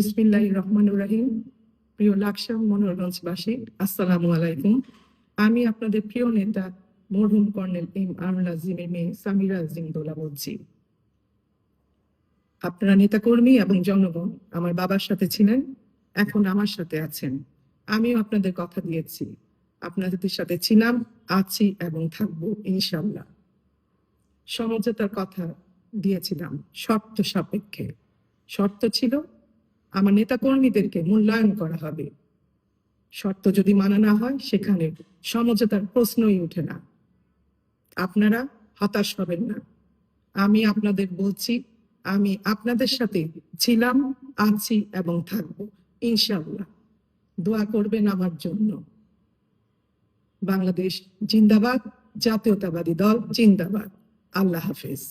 বিসমিল্লাহির রহমানির রহিম। প্রিয় লাকসাম মনোরগঞ্জবাসী, আসসালামু আলাইকুম। আমি আপনাদের প্রিয় নেতা মরহুম কর্নেল এম আমর আজিমের মেয়ে সামিরা আজিম দোলা বলছি। আপনারা নেতাকর্মী এবং জনগণ আমার বাবার সাথে ছিলেন, এখন আমার সাথে আছেন। আমিও আপনাদের কথা দিয়েছি, আপনাদের সাথে ছিলাম, আছি এবং থাকবো ইনশাল্লাহ। সমঝোতার কথা দিয়েছিলাম শর্ত সাপেক্ষে। শর্ত ছিল আমার নেতাকর্মীদেরকে মূল্যায়ন করা হবে। শর্ত যদি মানা না হয় সেখানে সমঝোতার প্রশ্নই ওঠে না। আপনারা হতাশ হবেন না। আমি আপনাদের বলছি, আমি আপনাদের সাথে ছিলাম, আছি এবং থাকবো ইনশাআল্লাহ। দোয়া করবেন আমার জন্য। বাংলাদেশ জিন্দাবাদ, জাতীয়তাবাদী দল জিন্দাবাদ। আল্লাহ হাফেজ।